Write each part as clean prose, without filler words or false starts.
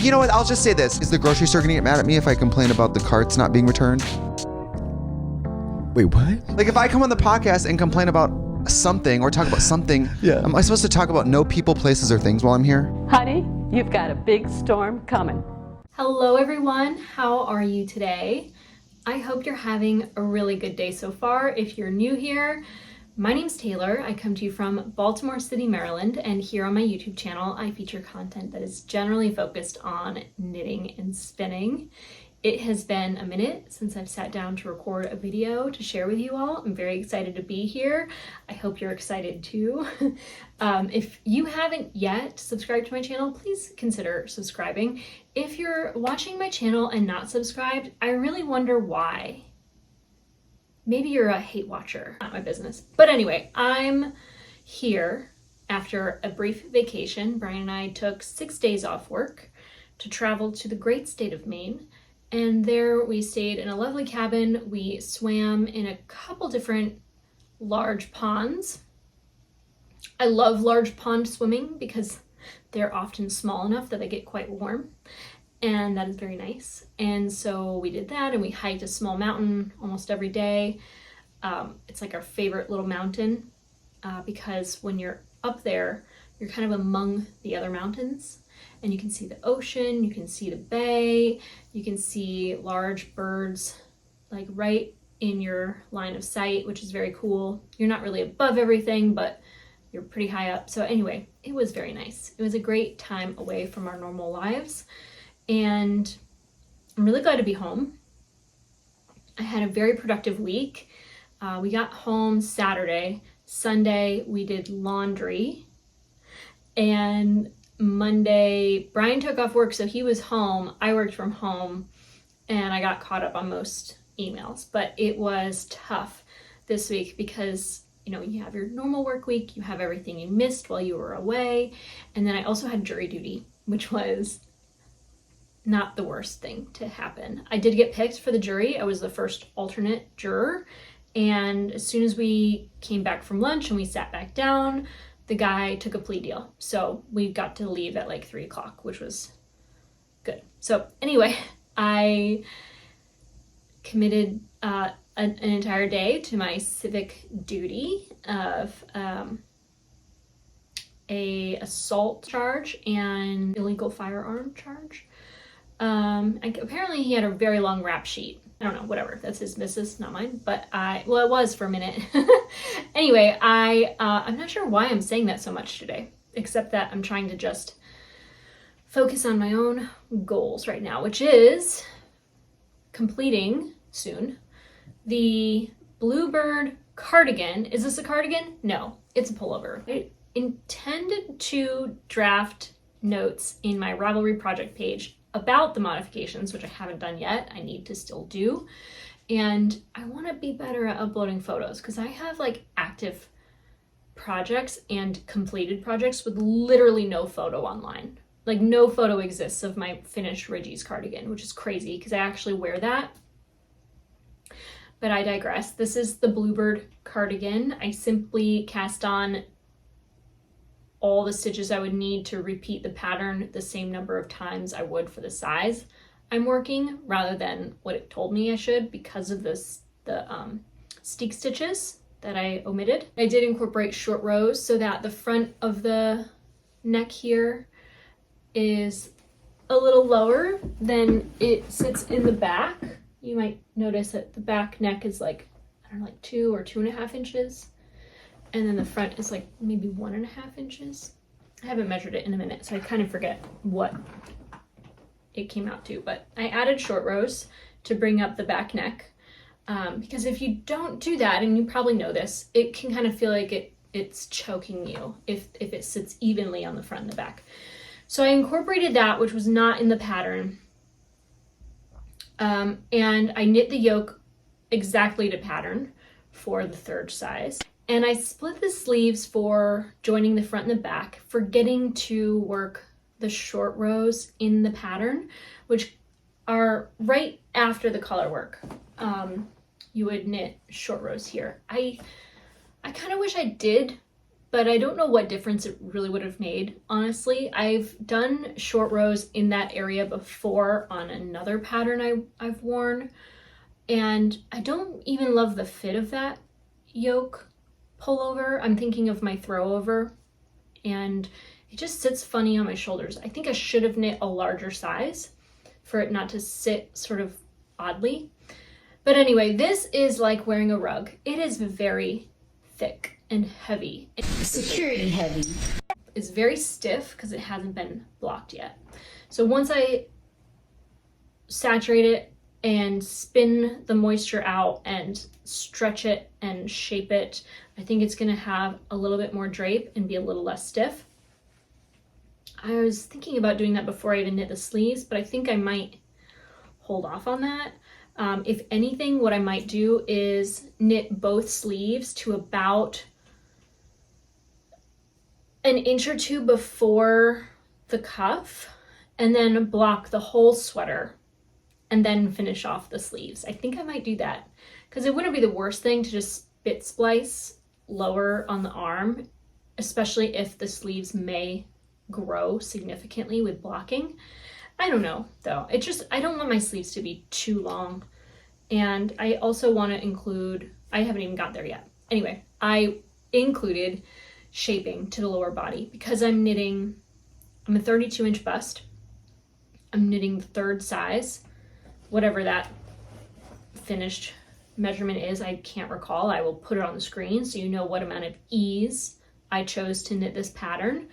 You know what? I'll just say this. Is the grocery store gonna get mad at me if I complain about the carts not being returned? Wait, what? Like if I come on the podcast and complain about something or talk about something, Yeah. am I supposed to talk about no people, places, or things while I'm here? Honey, you've got a big storm coming. Hello everyone, how are you today? I hope you're having a really good day so far. If you're new here, my name's Taylor. I come to you from Baltimore City, Maryland, and here on my YouTube channel, I feature content that is generally focused on knitting and spinning. It has been a minute since I've sat down to record a video to share with you all. I'm very excited to be here. I hope you're excited too. If you haven't yet subscribed to my channel, please consider subscribing. If you're watching my channel and not subscribed, I really wonder why. Maybe you're a hate watcher, not my business. But anyway, I'm here after a brief vacation. Brian and I took 6 days off work to travel to the great state of Maine. And there we stayed in a lovely cabin. We swam in a couple different large ponds. I love large pond swimming because they're often small enough that they get quite warm. And that is very nice. And so we did that and we hiked a small mountain almost every day. It's like our favorite little mountain because when you're up there, you're kind of among the other mountains. And you can see the ocean, you can see the bay, you can see large birds like right in your line of sight, which is very cool. You're not really above everything, but you're pretty high up. So anyway, it was very nice. It was a great time away from our normal lives. And I'm really glad to be home. I had a very productive week. We got home Saturday. Sunday, we did laundry. And Monday, Brian took off work, so he was home. I worked from home, and I got caught up on most emails. But it was tough this week because, you know, you have your normal work week, you have everything you missed while you were away, and then I also had jury duty, which was not the worst thing to happen. I did get picked for the jury. I was the first alternate juror, and as soon as we came back from lunch and we sat back down, the guy took a plea deal. So we got to leave at like 3 o'clock, which was good. So anyway, I committed an entire day to my civic duty of a assault charge and illegal firearm charge. And apparently he had a very long rap sheet. I don't know, whatever. That's his business, not mine. But well, it was for a minute. Anyway, I'm not sure why I'm saying that so much today, except that I'm trying to just focus on my own goals right now, which is completing soon the Bluebird cardigan. Is this a cardigan? No, it's a pullover. I intended to draft notes in my Ravelry project page about the modifications, which I haven't done yet. I need to still do. And I want to be better at uploading photos because I have like active projects and completed projects with literally no photo online. Like no photo exists of my finished Ridgie's cardigan, which is crazy because I actually wear that. But I digress. This is the Bluebird cardigan. I simply cast on all the stitches I would need to repeat the pattern the same number of times I would for the size I'm working, rather than what it told me I should because of the steek stitches that I omitted. I did incorporate short rows so that the front of the neck here is a little lower than it sits in the back. You might notice that the back neck is like, I don't know, like 2 or 2.5 inches. And then the front is like maybe 1.5 inches. I haven't measured it in a minute, so I kind of forget what it came out to. But I added short rows to bring up the back neck. Because if you don't do that, and you probably know this, it can kind of feel like it's choking you if it sits evenly on the front and the back. So I incorporated that, which was not in the pattern. And I knit the yoke exactly to pattern for the 3rd size. And I split the sleeves for joining the front and the back, forgetting to work the short rows in the pattern, which are right after the collar work. You would knit short rows here. I kind of wish I did, but I don't know what difference it really would have made, honestly. I've done short rows in that area before on another pattern I've worn, and I don't even love the fit of that yoke pullover. I'm thinking of my throwover, and it just sits funny on my shoulders. I think I should have knit a larger size for it not to sit sort of oddly. But anyway, this is like wearing a rug. It is very thick and heavy. Security heavy. It's very stiff because it hasn't been blocked yet. So once I saturate it and spin the moisture out and stretch it and shape it, I think it's gonna have a little bit more drape and be a little less stiff. I was thinking about doing that before I even knit the sleeves, but I think I might hold off on that. If anything, what I might do is knit both sleeves to about an inch or two before the cuff, and then block the whole sweater and then finish off the sleeves. I think I might do that because it wouldn't be the worst thing to just bit splice lower on the arm, especially if the sleeves may grow significantly with blocking. I don't know though. I don't want my sleeves to be too long. And I also want to include, I haven't even got there yet. Anyway, I included shaping to the lower body because I'm a 32-inch bust. I'm knitting the third size, whatever that finished measurement is, I can't recall. I will put it on the screen so you know what amount of ease I chose to knit this pattern.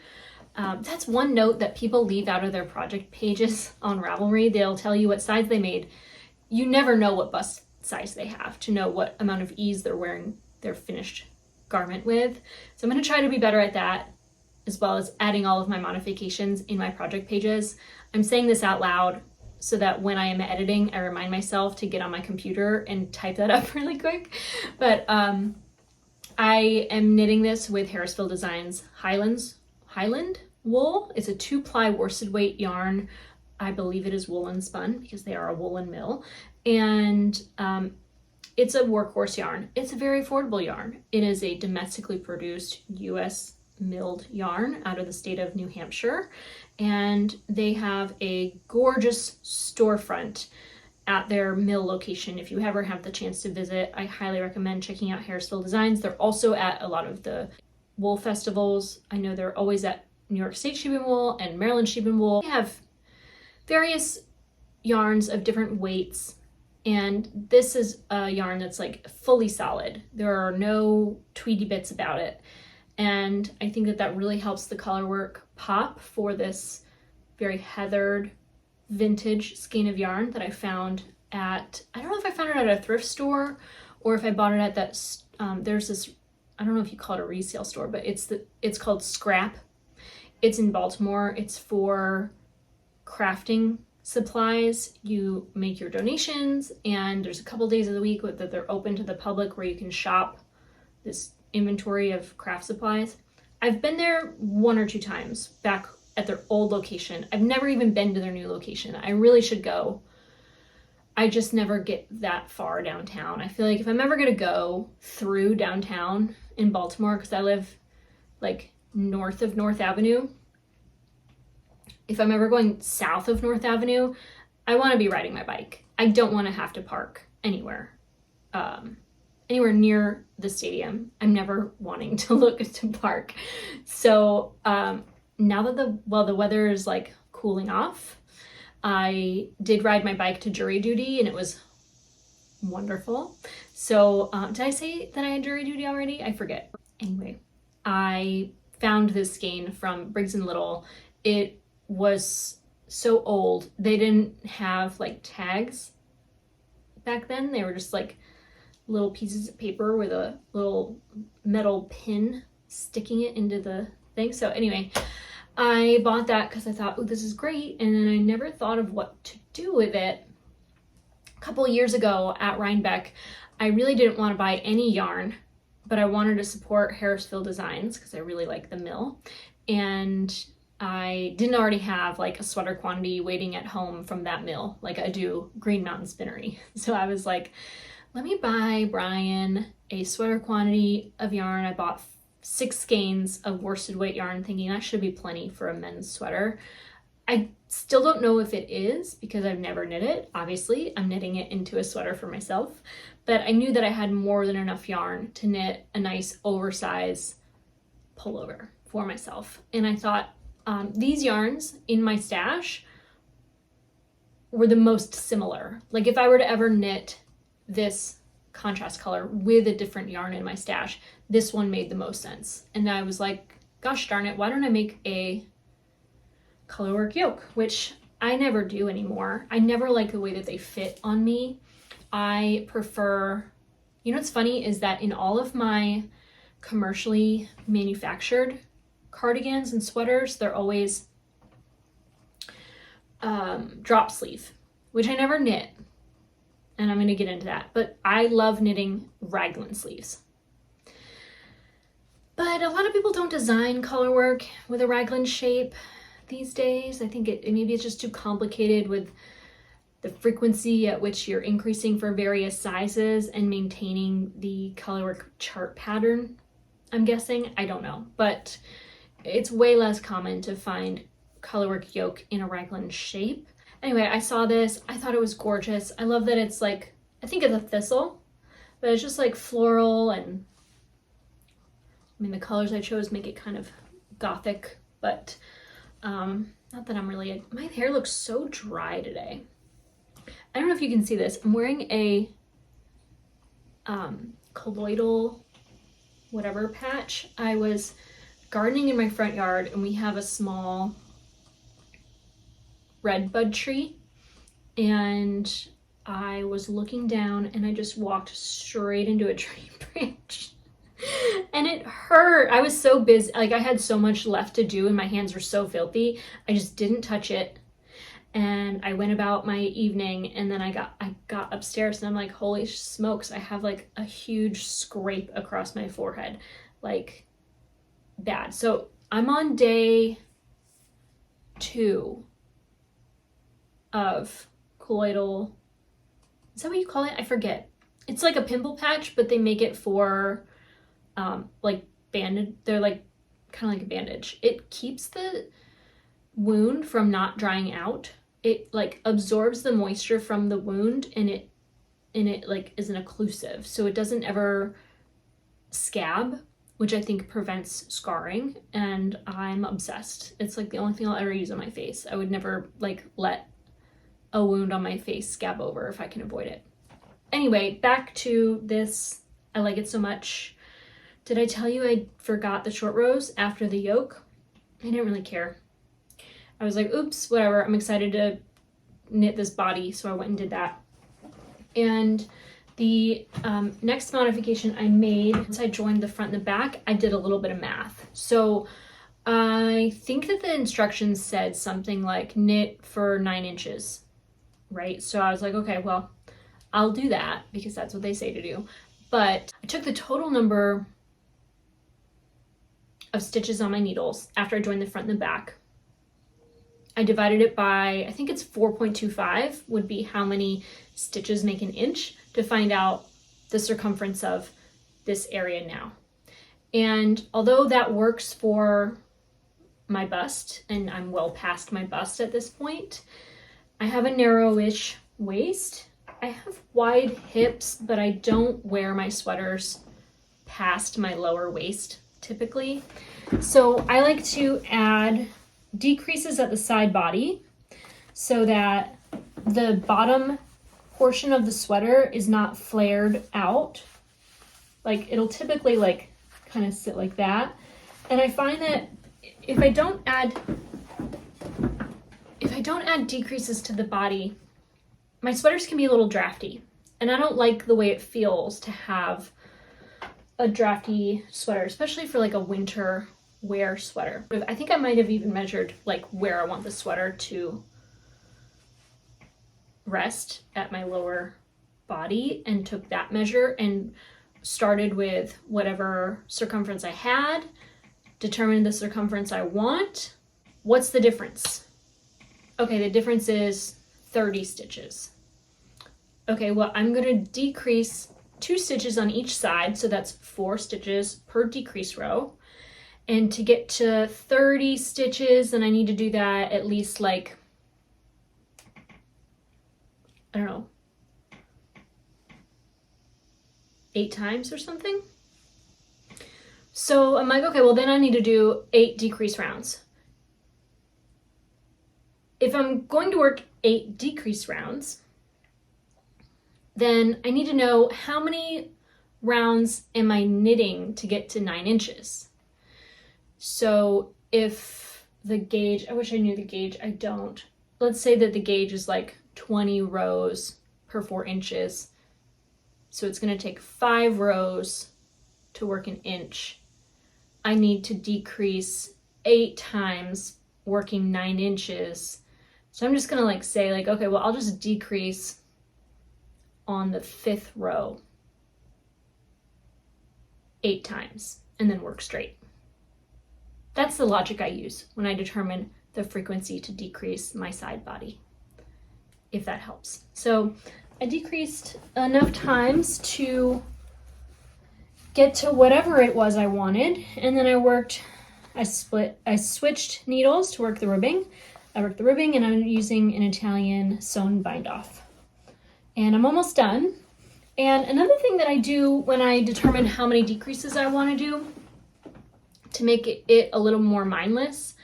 That's one note that people leave out of their project pages on Ravelry. They'll tell you what size they made. You never know what bust size they have to know what amount of ease they're wearing their finished garment with. So I'm going to try to be better at that, as well as adding all of my modifications in my project pages. I'm saying this out loud so that when I am editing, I remind myself to get on my computer and type that up really quick. But I am knitting this with Harrisville Designs Highland wool. It's a 2-ply worsted weight yarn. I believe it is woolen spun because they are a woolen mill. And it's a workhorse yarn. It's a very affordable yarn. It is a domestically produced US milled yarn out of the state of New Hampshire. And they have a gorgeous storefront at their mill location. If you ever have the chance to visit, I highly recommend checking out Harrisville Designs. They're also at a lot of the wool festivals. I know they're always at New York State Sheep and Wool and Maryland Sheep and Wool. They have various yarns of different weights, and this is a yarn that's like fully solid. There are no tweedy bits about it, and I think that really helps the color work pop for this very heathered vintage skein of yarn that I found at, I don't know if I found it at a thrift store or if I bought it at that, there's this, I don't know if you call it a resale store, but it's called Scrap. It's in Baltimore. It's for crafting supplies. You make your donations, and there's a couple days of the week that they're open to the public where you can shop this inventory of craft supplies. I've been there 1 or 2 times back at their old location. I've never even been to their new location. I really should go. I just never get that far downtown. I feel like if I'm ever gonna go through downtown in Baltimore, because I live like north of North Avenue, if I'm ever going south of North Avenue, I want to be riding my bike. I don't want to have to park anywhere near the stadium. I'm never wanting to look to park. So now that the weather is like cooling off, I did ride my bike to jury duty, and it was wonderful. So did I say that I had jury duty already? I forget. Anyway, I found this skein from Briggs & Little. It was so old. They didn't have like tags back then. They were just like little pieces of paper with a little metal pin sticking it into the thing. So anyway, I bought that because I thought, oh, this is great. And then I never thought of what to do with it. A couple years ago at Rhinebeck, I really didn't want to buy any yarn, but I wanted to support Harrisville Designs because I really like the mill. And I didn't already have like a sweater quantity waiting at home from that mill like I do Green Mountain Spinnery. So I was like, let me buy Brian a sweater quantity of yarn. I bought 6 skeins of worsted weight yarn, thinking that should be plenty for a men's sweater. I still don't know if it is because I've never knit it. Obviously, I'm knitting it into a sweater for myself, but I knew that I had more than enough yarn to knit a nice oversized pullover for myself. And I thought these yarns in my stash were the most similar. Like if I were to ever knit this contrast color with a different yarn in my stash, this one made the most sense. And I was like, gosh darn it, why don't I make a colorwork yoke, which I never do anymore. I never like the way that they fit on me. I prefer, you know what's funny is that in all of my commercially manufactured cardigans and sweaters, they're always drop sleeve, which I never knit, and I'm going to get into that, but I love knitting raglan sleeves. But a lot of people don't design colorwork with a raglan shape these days. I think maybe it's just too complicated with the frequency at which you're increasing for various sizes and maintaining the colorwork chart pattern, I'm guessing. I don't know, but it's way less common to find colorwork yoke in a raglan shape. Anyway, I saw this. I thought it was gorgeous. I love that it's like, I think it's a thistle, but it's just like floral, and I mean, the colors I chose make it kind of gothic, but not that I'm really, my hair looks so dry today. I don't know if you can see this. I'm wearing a colloidal whatever patch. I was gardening in my front yard, and we have a small red bud tree, and I was looking down and I just walked straight into a tree branch and it hurt. I was so busy, like I had so much left to do and my hands were so filthy. I just didn't touch it, and I went about my evening, and then I got upstairs and I'm like, holy smokes, I have like a huge scrape across my forehead, like bad. So I'm on day 2 of colloidal, is that what you call it? I forget. It's like a pimple patch, but they make it for like bandage. They're like kind of like a bandage. It keeps the wound from not drying out. It like absorbs the moisture from the wound, and it like is an occlusive, so it doesn't ever scab, which I think prevents scarring, and I'm obsessed. It's like the only thing I'll ever use on my face. I would never like let a wound on my face scab over if I can avoid it. Anyway, back to this. I like it so much. Did I tell you I forgot the short rows after the yoke? I didn't really care. I was like, oops, whatever. I'm excited to knit this body, so I went and did that. And the next modification I made, once I joined the front and the back, I did a little bit of math. So I think that the instructions said something like knit for 9 inches, right? So I was like, okay, well, I'll do that because that's what they say to do. But I took the total number of stitches on my needles after I joined the front and the back. I divided it by, I think it's 4.25 would be how many stitches make an inch, to find out the circumference of this area now. And although that works for my bust, and I'm well past my bust at this point, I have a narrowish waist. I have wide hips, but I don't wear my sweaters past my lower waist typically. So I like to add decreases at the side body so that the bottom portion of the sweater is not flared out. Like it'll typically like kind of sit like that. And I find that if I don't add decreases to the body, my sweaters can be a little drafty, and I don't like the way it feels to have a drafty sweater, especially for like a winter wear sweater. I think I might have even measured like where I want the sweater to rest at my lower body and took that measure and started with whatever circumference I had, determined the circumference I want. What's the difference? Okay, the difference is 30 stitches. Okay, well, I'm going to decrease 2 stitches on each side, so that's 4 stitches per decrease row. And to get to 30 stitches, then I need to do that at least like, I don't know, 8 times or something. So I'm like, okay, well then I need to do 8 decrease rounds. If I'm going to work 8 decrease rounds, then I need to know how many rounds am I knitting to get to 9 inches. So if the gauge, I wish I knew the gauge, I don't. Let's say that the gauge is like 20 rows per 4 inches. So it's going to take 5 rows to work an inch. I need to decrease 8 times working 9 inches. So I'm just going to like say like, okay, well, I'll just decrease on the 5th row 8 times and then work straight. That's the logic I use when I determine the frequency to decrease my side body, if that helps. So I decreased enough times to get to whatever it was I wanted, and then I switched needles to work the ribbing. I worked the ribbing, and I'm using an Italian sewn bind off. And I'm almost done. And another thing that I do when I determine how many decreases I want to do, to make it a little more mindless,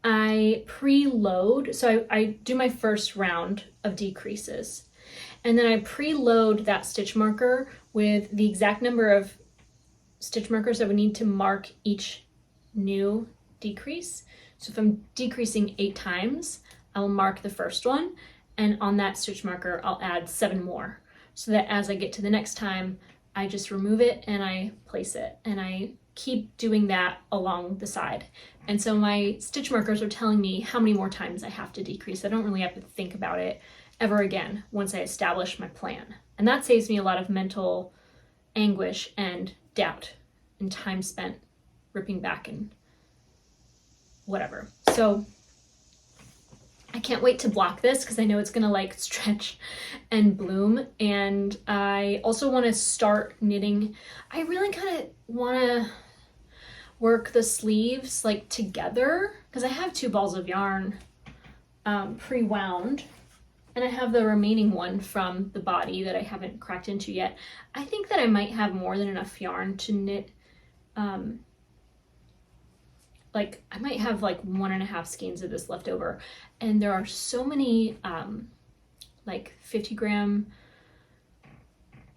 I preload. So I do my first round of decreases, and then I preload that stitch marker with the exact number of stitch markers I would need to mark each new decrease. So if I'm decreasing 8 times, I'll mark the first one, and on that stitch marker I'll add 7 more, so that as I get to the next time, I just remove it and I place it, and I keep doing that along the side. And so my stitch markers are telling me how many more times I have to decrease. I don't really have to think about it ever again once I establish my plan. And that saves me a lot of mental anguish and doubt and time spent ripping back and whatever. So I can't wait to block this because I know it's gonna like stretch and bloom. And I also want to start knitting. I really kind of want to work the sleeves like together because I have 2 balls of yarn pre-wound, and I have the remaining one from the body that I haven't cracked into yet. I think that I might have more than enough yarn to knit, like I might have like 1.5 skeins of this left over, and there are so many like 50 gram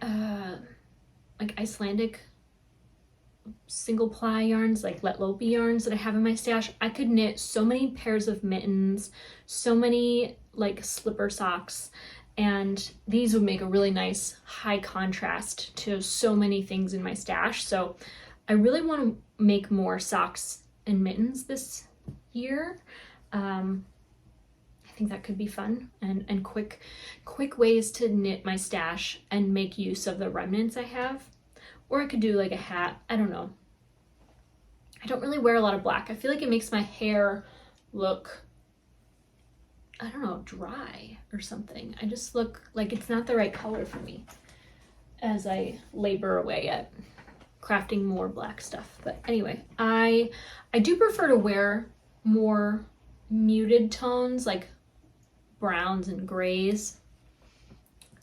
like Icelandic single ply yarns, like Let Lopi yarns that I have in my stash. I could knit so many pairs of mittens, so many like slipper socks, and these would make a really nice high contrast to so many things in my stash. So I really want to make more socks and mittens this year. I think that could be fun and quick ways to knit my stash and make use of the remnants I have. Or I could do like a hat. I don't know. I don't really wear a lot of black. I feel like it makes my hair look, I don't know, dry or something. I just look like it's not the right color for me as I labor away at crafting more black stuff. But anyway, I do prefer to wear more muted tones like browns and grays.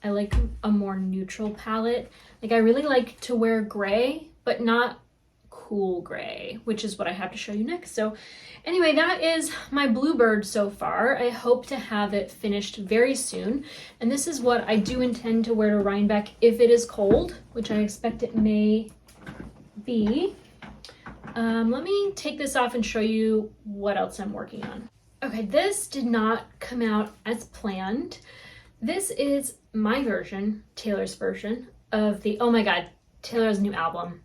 I like a more neutral palette. Like I really like to wear gray, but not cool gray, which is what I have to show you next. So anyway, that is my Bluebird so far. I hope to have it finished very soon. And this is what I do intend to wear to Rhinebeck if it is cold, which I expect it may be. Let me take this off and show you what else I'm working on. Okay, this did not come out as planned. This is my version, Taylor's version of the, oh my God, Taylor's new album.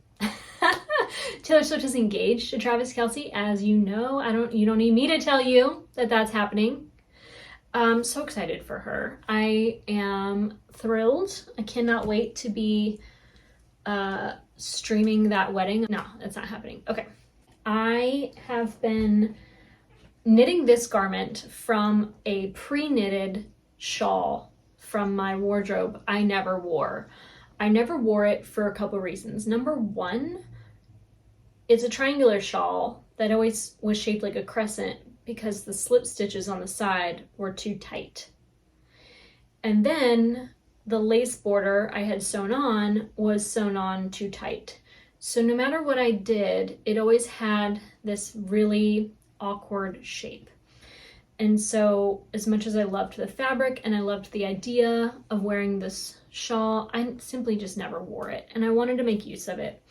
Taylor Swift is engaged to Travis Kelce, as you know. You don't need me to tell you that that's happening. I'm so excited for her. I am thrilled. I cannot wait to be streaming that wedding. No, that's not happening. Okay. I have been knitting this garment from a pre-knitted shawl from my wardrobe I never wore. I never wore it for a couple reasons. Number one, it's a triangular shawl that always was shaped like a crescent because the slip stitches on the side were too tight. And then the lace border I had sewn on was sewn on too tight. So no matter what I did, it always had this really awkward shape. And so as much as I loved the fabric and I loved the idea of wearing this shawl, I simply just never wore it. And I wanted to make use of it.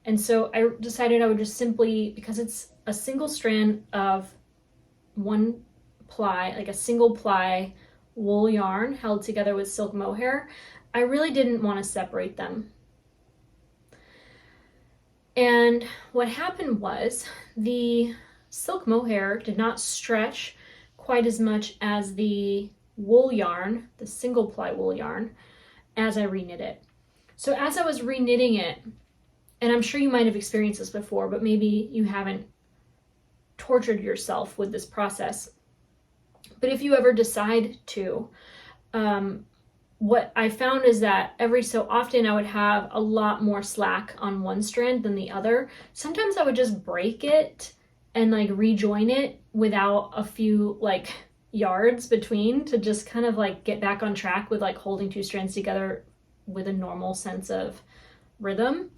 And so I decided I would just simply, because it's a single strand of one ply, like a single ply wool yarn held together with silk mohair, I really didn't want to separate them. And what happened was the silk mohair did not stretch quite as much as the wool yarn, the single ply wool yarn, as I reknit it. So as I was reknitting it, and I'm sure you might have experienced this before, but maybe you haven't tortured yourself with this process. But if you ever decide to, what I found is that every so often I would have a lot more slack on one strand than the other. Sometimes I would just break it and like rejoin it without a few like yards between to just kind of like get back on track with like holding two strands together with a normal sense of rhythm.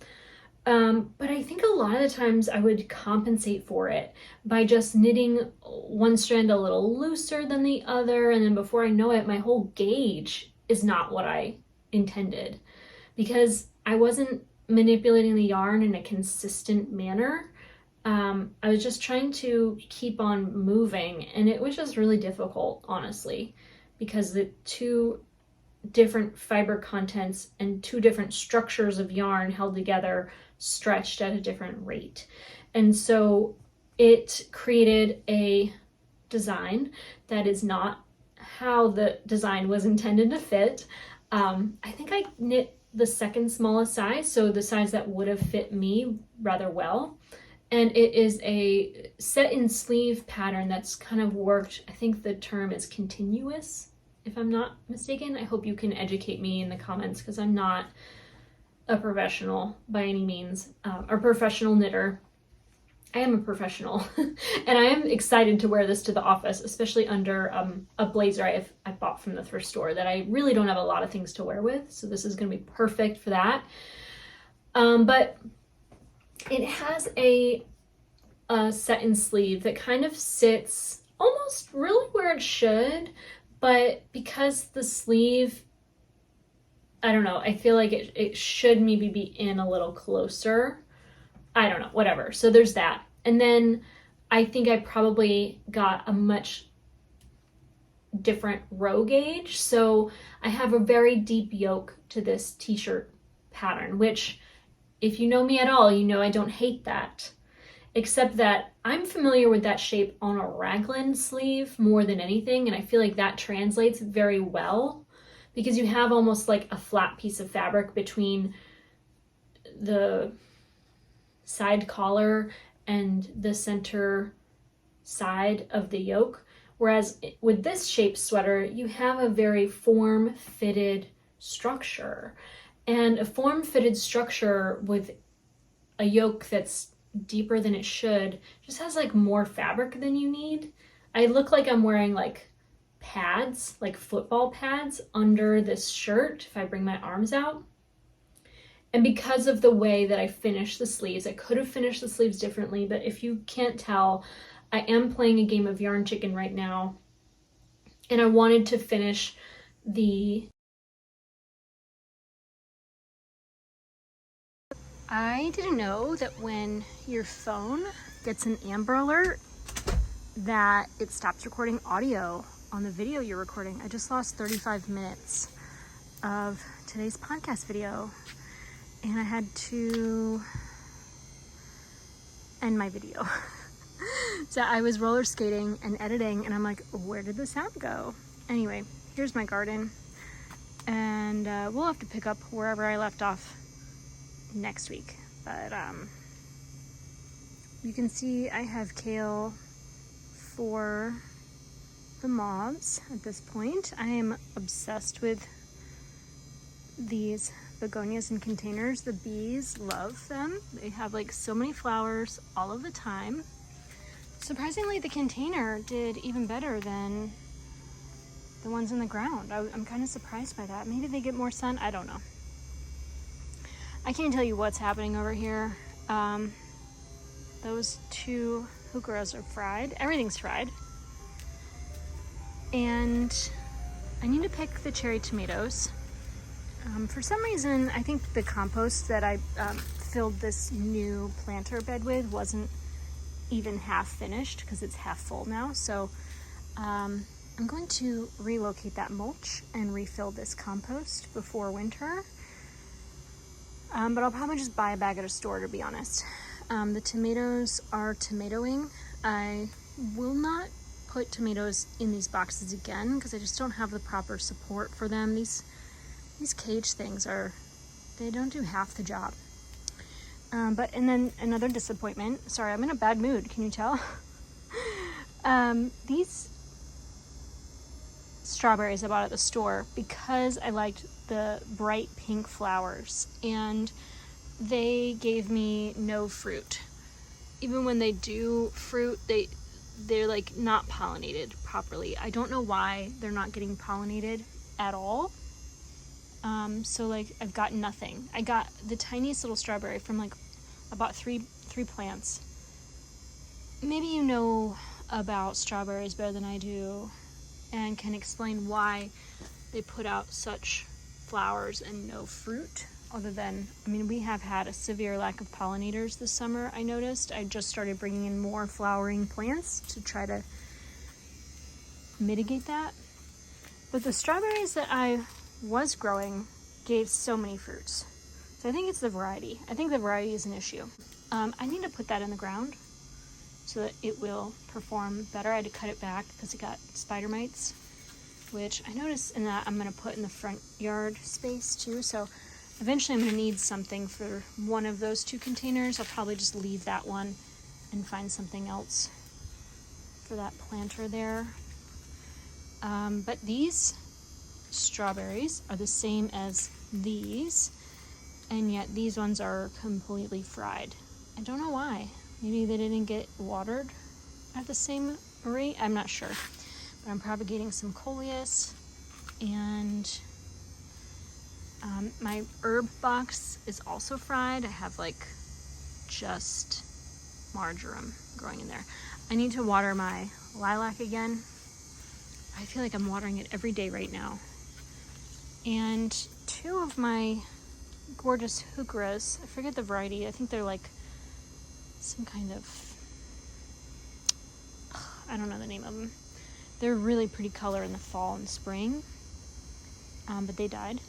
But I think a lot of the times I would compensate for it by just knitting one strand a little looser than the other, and then before I know it, my whole gauge is not what I intended because I wasn't manipulating the yarn in a consistent manner. I was just trying to keep on moving, and it was just really difficult, honestly, because the two different fiber contents and two different structures of yarn held together stretched at a different rate. And so it created a design that is not how the design was intended to fit. I think I knit the second smallest size, so the size that would have fit me rather well. And it is a set in sleeve pattern that's kind of worked, I think the term is continuous, if I'm not mistaken. I hope you can educate me in the comments because I'm not a professional by any means, a professional knitter. I am a professional and I am excited to wear this to the office, especially under a blazer I bought from the thrift store that I really don't have a lot of things to wear with. So this is going to be perfect for that. But it has a set in sleeve that kind of sits almost really where it should, but because the sleeve, I don't know, I feel like it should maybe be in a little closer. I don't know, whatever. So there's that. And then I think I probably got a much different row gauge. So I have a very deep yoke to this t-shirt pattern, which if you know me at all, you know I don't hate that. Except that I'm familiar with that shape on a raglan sleeve more than anything, and I feel like that translates very well because you have almost like a flat piece of fabric between the side collar and the center side of the yoke. Whereas with this shape sweater, you have a very form-fitted structure. And a form-fitted structure with a yoke that's deeper than it should just has like more fabric than you need. I look like I'm wearing like pads, like football pads under this shirt if I bring my arms out. And because of the way that I finished the sleeves, I could have finished the sleeves differently, but if you can't tell, I am playing a game of Yarn Chicken right now, and I wanted to finish I didn't know that when your phone gets an Amber Alert that it stops recording audio on the video you're recording. I just lost 35 minutes of today's podcast video, and I had to end my video. So I was roller skating and editing, and I'm like, where did the sound go? Anyway, here's my garden, and we'll have to pick up wherever I left off next week. But you can see I have kale for the moths at this point. I am obsessed with these begonias in containers. The bees love them. They have like so many flowers all of the time. Surprisingly, the container did even better than the ones in the ground. I'm kind of surprised by that. Maybe they get more sun. I don't know. I can't tell you what's happening over here. Those two heucheras are fried. Everything's fried. And I need to pick the cherry tomatoes. For some reason, I think the compost that I filled this new planter bed with wasn't even half finished because it's half full now. So I'm going to relocate that mulch and refill this compost before winter. But I'll probably just buy a bag at a store, to be honest. The tomatoes are tomatoing. I will not put tomatoes in these boxes again because I just don't have the proper support for them. These cage things they don't do half the job. And then another disappointment. Sorry, I'm in a bad mood. Can you tell? These strawberries I bought at the store because I liked the bright pink flowers, and they gave me no fruit. Even when they do fruit, they're like not pollinated properly. I don't know why they're not getting pollinated at all. So like I've got nothing. I got the tiniest little strawberry from like I bought three plants. Maybe you know about strawberries better than I do and can explain why they put out such flowers and no fruit, other than, I mean, we have had a severe lack of pollinators this summer. I noticed I just started bringing in more flowering plants to try to mitigate that. But the strawberries that I was growing gave so many fruits. So I think it's the variety. I think the variety is an issue. I need to put that in the ground so that it will perform better. I had to cut it back because it got spider mites, which I noticed in that I'm going to put in the front yard space too. So eventually I'm going to need something for one of those two containers. I'll probably just leave that one and find something else for that planter there. But these strawberries are the same as these, and yet these ones are completely fried. I don't know why. Maybe they didn't get watered at the same rate. I'm not sure. But I'm propagating some coleus, and my herb box is also fried. I have like just marjoram growing in there. I need to water my lilac again. I feel like I'm watering it every day right now. And two of my gorgeous heucheras, I forget the variety, I think they're like some kind of, I don't know the name of them. They're really pretty color in the fall and spring, but they died.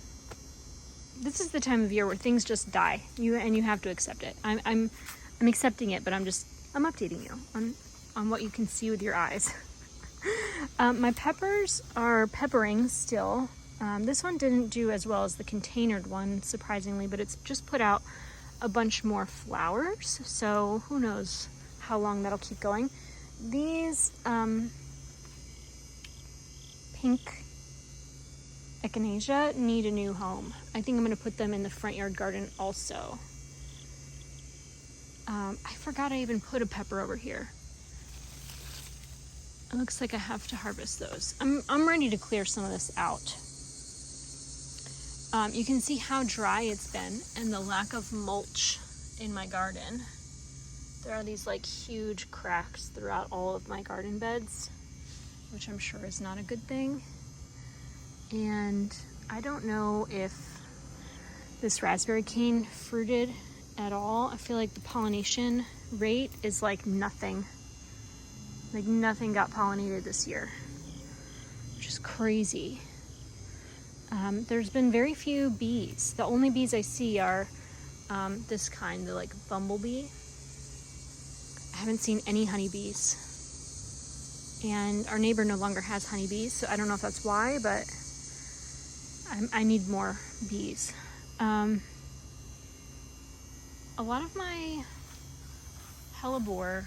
This is the time of year where things just die, you have to accept it. I'm accepting it, but I'm updating you on what you can see with your eyes. My peppers are peppering still. This one didn't do as well as the containered one, surprisingly, but it's just put out a bunch more flowers, so who knows how long that'll keep going. These pink echinacea need a new home. I think I'm going to put them in the front yard garden also. I forgot I even put a pepper over here. It looks like I have to harvest those. I'm ready to clear some of this out. You can see how dry it's been and the lack of mulch in my garden. There are these like huge cracks throughout all of my garden beds, which I'm sure is not a good thing. And I don't know if this raspberry cane fruited at all. I feel like the pollination rate is like nothing. Like nothing got pollinated this year, which is crazy. There's been very few bees. The only bees I see are this kind, the like bumblebee. I haven't seen any honeybees. And our neighbor no longer has honeybees, so I don't know if that's why, but I need more bees. A lot of my hellebore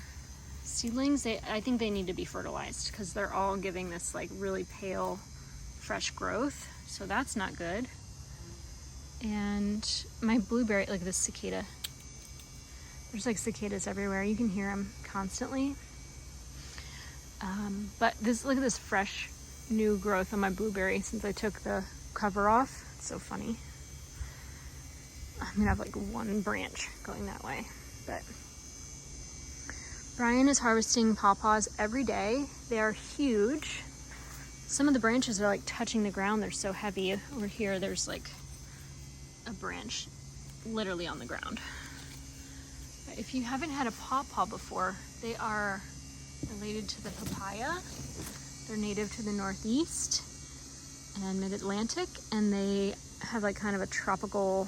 seedlings, I think they need to be fertilized because they're all giving this like really pale, fresh growth. So that's not good. And my blueberry, look at this cicada. There's like cicadas everywhere. You can hear them constantly. But this, look at this fresh new growth on my blueberry since I took the cover off. It's so funny. I'm gonna have like one branch going that way. But Brian is harvesting pawpaws every day. They are huge. Some of the branches are like touching the ground. They're so heavy. Over here, there's like a branch literally on the ground. But if you haven't had a pawpaw before, they are related to the papaya. They're native to the Northeast and Mid-Atlantic, and they have like kind of a tropical,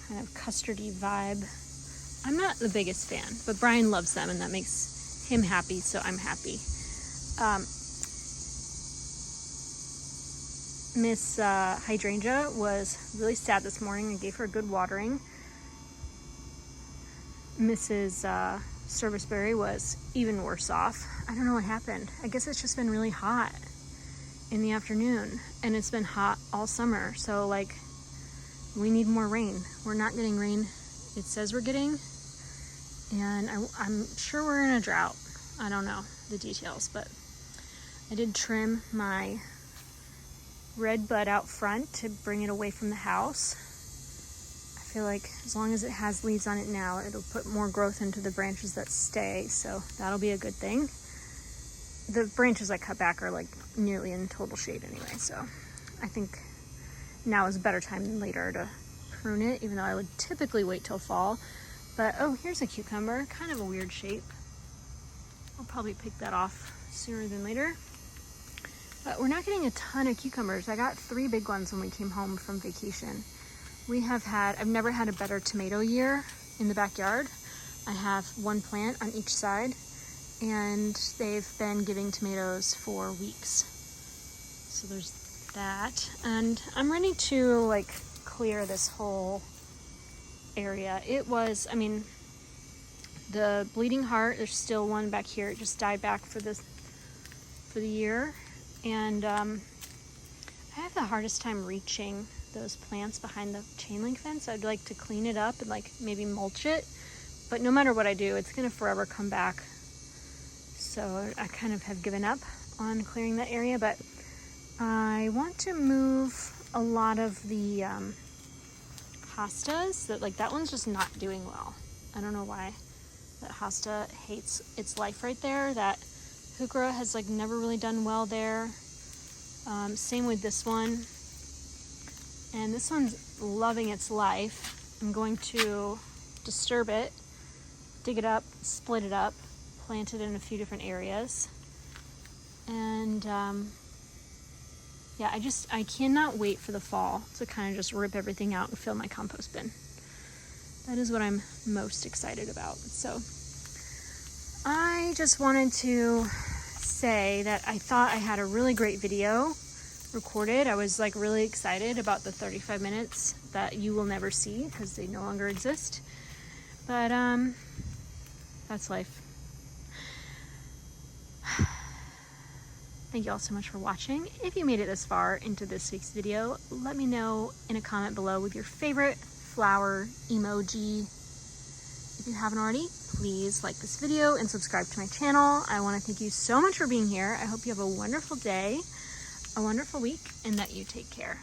kind of custardy vibe. I'm not the biggest fan, but Brian loves them, and that makes him happy, so I'm happy. Miss Hydrangea was really sad this morning. I gave her a good watering. Mrs. Serviceberry was even worse off. I don't know what happened. I guess it's just been really hot in the afternoon, and it's been hot all summer, so like we need more rain. We're not getting rain it says we're getting, and I'm sure we're in a drought. I don't know the details, but I did trim my red bud out front to bring it away from the house. I feel like as long as it has leaves on it now, it'll put more growth into the branches that stay, so that'll be a good thing. The branches I cut back are like nearly in total shade anyway, so I think now is a better time than later to prune it, even though I would typically wait till fall. But oh, here's a cucumber, kind of a weird shape. I'll probably pick that off sooner than later. But we're not getting a ton of cucumbers. I got 3 big ones when we came home from vacation. I've never had a better tomato year in the backyard. I have 1 plant on each side, and they've been giving tomatoes for weeks. So there's that. And I'm ready to like clear this whole area. It was, I mean, the bleeding heart, there's still one back here. It just died back for the year. And I have the hardest time reaching those plants behind the chain link fence. I'd like to clean it up and like maybe mulch it, but no matter what I do, it's gonna forever come back. So I kind of have given up on clearing that area, but I want to move a lot of the hostas. That one's just not doing well. I don't know why. That hosta hates its life right there. That heuchera has like never really done well there. Same with this one. And this one's loving its life. I'm going to disturb it, dig it up, split it up, plant it in a few different areas. And yeah, I cannot wait for the fall to kind of just rip everything out and fill my compost bin. That is what I'm most excited about. So I just wanted to say that I thought I had a really great video recorded. I was like really excited about the 35 minutes that you will never see because they no longer exist. But that's life. Thank you all so much for watching. If you made it this far into this week's video, let me know in a comment below with your favorite flower emoji. If you haven't already, please like this video and subscribe to my channel. I want to thank you so much for being here. I hope you have a wonderful day, a wonderful week, and that you take care.